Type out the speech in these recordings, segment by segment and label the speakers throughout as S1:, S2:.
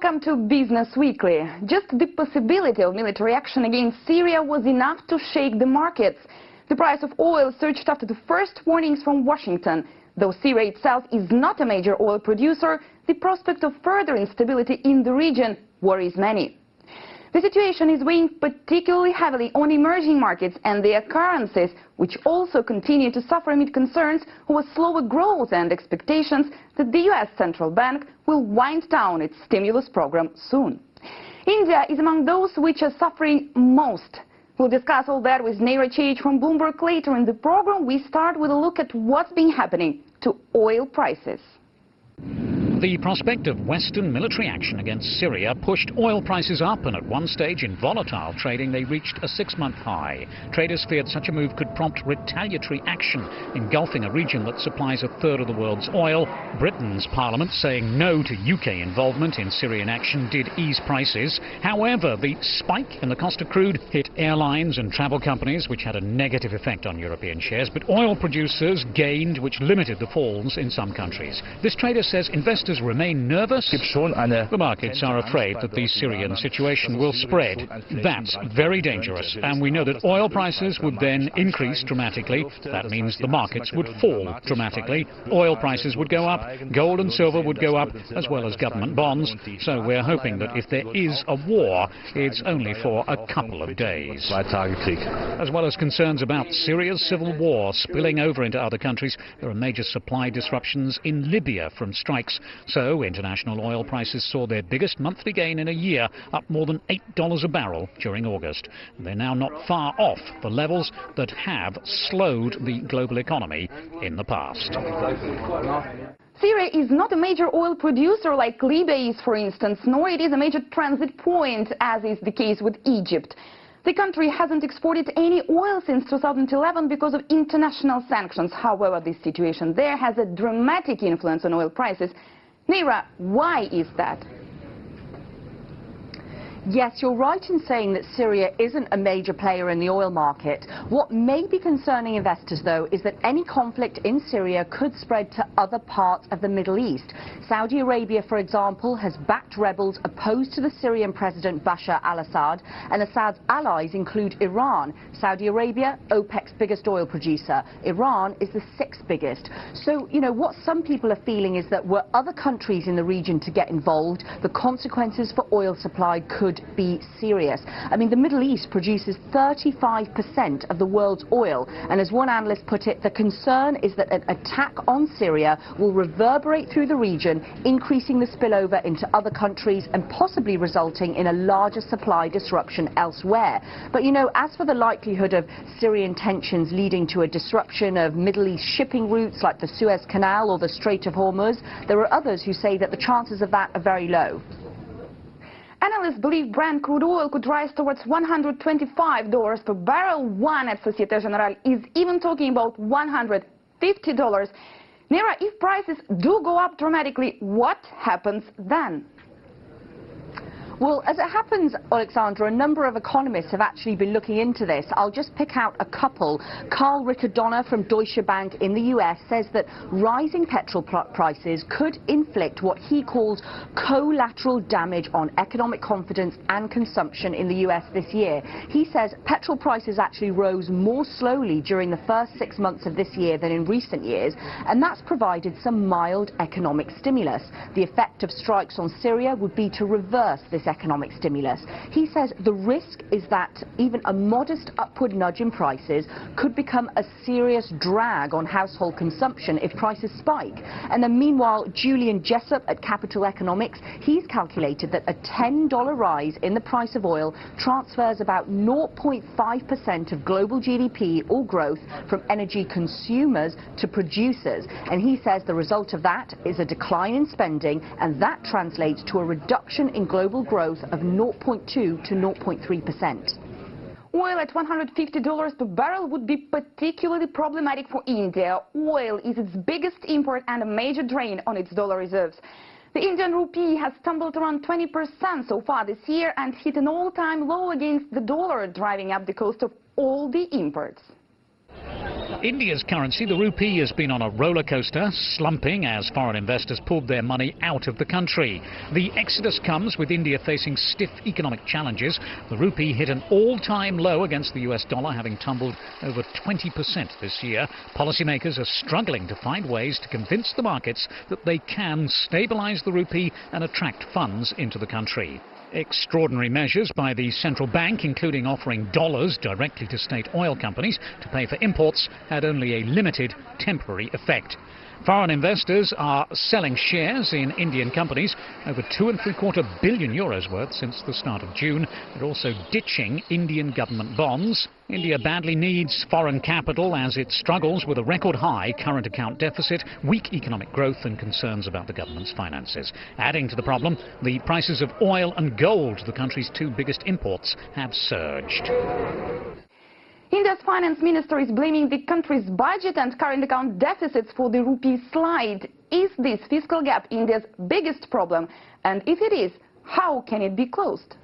S1: Welcome to Business Weekly. Just the possibility of military action against Syria was enough to shake the markets. The price of oil surged after the first warnings from Washington. Though Syria itself is not a major oil producer, the prospect of further instability in the region worries many. The situation is weighing particularly heavily on emerging markets and their currencies, which also continue to suffer amid concerns over slower growth and expectations that the US Central Bank will wind down its stimulus program soon. India is among those which are suffering most. We'll discuss all that with Neera Chage from Bloomberg later in the program. We start with a look at what's been happening to oil prices.
S2: The prospect of Western military action against Syria pushed oil prices up, and at one stage in volatile trading they reached a 6-month high. Traders feared such a move could prompt retaliatory action, engulfing a region that supplies a third of the world's oil. Britain's parliament saying no to UK involvement in Syrian action did ease prices. However, the spike in the cost of crude hit airlines and travel companies, which had a negative effect on European shares, but oil producers gained, which limited the falls in some countries. This trader says investors remain nervous. The markets are afraid that the Syrian situation will spread. That's very dangerous, and we know that oil prices would then increase dramatically. That means the markets would fall dramatically. Oil prices would go up, gold and silver would go up, as well as government bonds. So we're hoping that if there is a war, it's only for a couple of days. As well as concerns about Syria's civil war spilling over into other countries, there are major supply disruptions in Libya from strikes. So international oil prices saw their biggest monthly gain in a year, up more than $8 a barrel during August. They're now not far off the levels that have slowed the global economy in the past.
S1: Syria is not a major oil producer like Libya is, for instance, nor it is a major transit point, as is the case with Egypt. The country hasn't exported any oil since 2011 because of international sanctions. However, this situation there has a dramatic influence on oil prices. Neera, why is that?
S3: Yes, you're right in saying that Syria isn't a major player in the oil market. What may be concerning investors, though, is that any conflict in Syria could spread to other parts of the Middle East. Saudi Arabia, for example, has backed rebels opposed to the Syrian President Bashar al-Assad, and Assad's allies include Iran. Saudi Arabia, OPEC's biggest oil producer. Iran is the 6th biggest. So, what some people are feeling is that were other countries in the region to get involved, the consequences for oil supply could be serious. I mean, the Middle East produces 35% of the world's oil, and as one analyst put it, the concern is that an attack on Syria will reverberate through the region, increasing the spillover into other countries and possibly resulting in a larger supply disruption elsewhere. But as for the likelihood of Syrian tensions leading to a disruption of Middle East shipping routes like the Suez Canal or the Strait of Hormuz, there are others who say that the chances of that are very low.
S1: Analysts believe Brent crude oil could rise towards $125 per barrel. One at Societe Generale is even talking about $150. Neera, if prices do go up dramatically, what happens then?
S3: Well, as it happens, Alexandra, a number of economists have actually been looking into this. I'll just pick out a couple. Carl Riccadonna from Deutsche Bank in the US says that rising petrol prices could inflict what he calls collateral damage on economic confidence and consumption in the US this year. He says petrol prices actually rose more slowly during the first 6 months of this year than in recent years, and that's provided some mild economic stimulus. The effect of strikes on Syria would be to reverse this economic stimulus. He says the risk is that even a modest upward nudge in prices could become a serious drag on household consumption if prices spike. And then meanwhile, Julian Jessup at Capital Economics, he's calculated that a $10 rise in the price of oil transfers about 0.5% of global GDP or growth from energy consumers to producers. And he says the result of that is a decline in spending, and that translates to a reduction in global growth of 0.2 to 0.3%.
S1: Oil at $150 per barrel would be particularly problematic for India. Oil is its biggest import and a major drain on its dollar reserves. The Indian rupee has tumbled around 20% so far this year and hit an all-time low against the dollar, driving up the cost of all the imports.
S2: India's currency, the rupee, has been on a roller coaster, slumping as foreign investors pulled their money out of the country. The exodus comes with India facing stiff economic challenges. The rupee hit an all-time low against the US dollar, having tumbled over 20% this year. Policymakers are struggling to find ways to convince the markets that they can stabilise the rupee and attract funds into the country. Extraordinary measures by the central bank, including offering dollars directly to state oil companies to pay for imports, had only a limited temporary effect. Foreign investors are selling shares in Indian companies, over €2.75 billion worth since the start of June. They're also ditching Indian government bonds. India badly needs foreign capital as it struggles with a record high current account deficit, weak economic growth and concerns about the government's finances. Adding to the problem, the prices of oil and gold, the country's two biggest imports, have surged.
S1: India's finance minister is blaming the country's budget and current account deficits for the rupee slide. Is this fiscal gap India's biggest problem? And if it is, how can it be closed?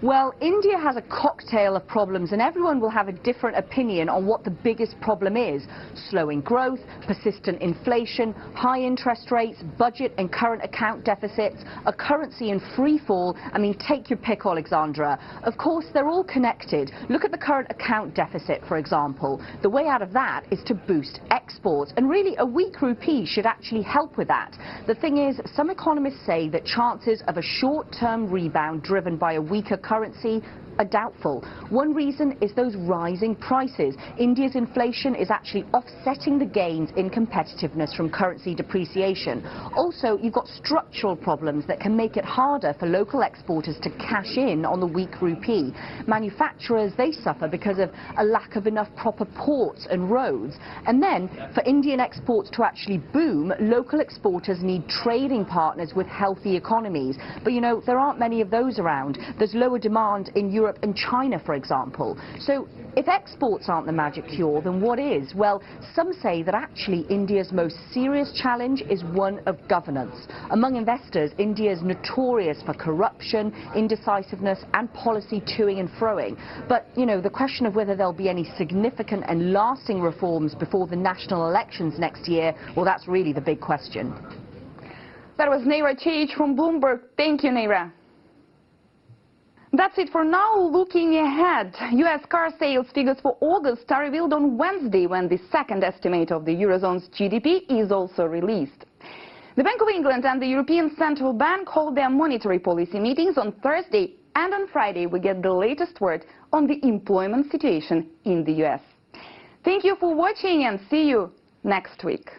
S3: Well, India has a cocktail of problems, and everyone will have a different opinion on what the biggest problem is. Slowing growth, persistent inflation, high interest rates, budget and current account deficits, a currency in free fall. I mean, take your pick, Alexandra. Of course, they're all connected. Look at the current account deficit, for example. The way out of that is to boost exports, and really a weak rupee should actually help with that. The thing is, some economists say that chances of a short-term rebound driven by a weaker currency are doubtful. One reason is those rising prices. India's inflation is actually offsetting the gains in competitiveness from currency depreciation. Also, you've got structural problems that can make it harder for local exporters to cash in on the weak rupee. Manufacturers, they suffer because of a lack of enough proper ports and roads. And then, for Indian exports to actually boom, local exporters need trading partners with healthy economies. But you know, there aren't many of those around. There's lower demand in Europe and China, for example. So if exports aren't the magic cure, then what is? Well, some say that actually India's most serious challenge is one of governance. Among investors, India is notorious for corruption, indecisiveness and policy toing and froing. But, you know, the question of whether there'll be any significant and lasting reforms before the national elections next year, well, that's really the big question.
S1: That was Neira Chage from Bloomberg. Thank you, Neira. That's it for now. Looking ahead, U.S. car sales figures for August are revealed on Wednesday, when the second estimate of the Eurozone's GDP is also released. The Bank of England and the European Central Bank hold their monetary policy meetings on Thursday, and on Friday we get the latest word on the employment situation in the U.S. Thank you for watching and see you next week.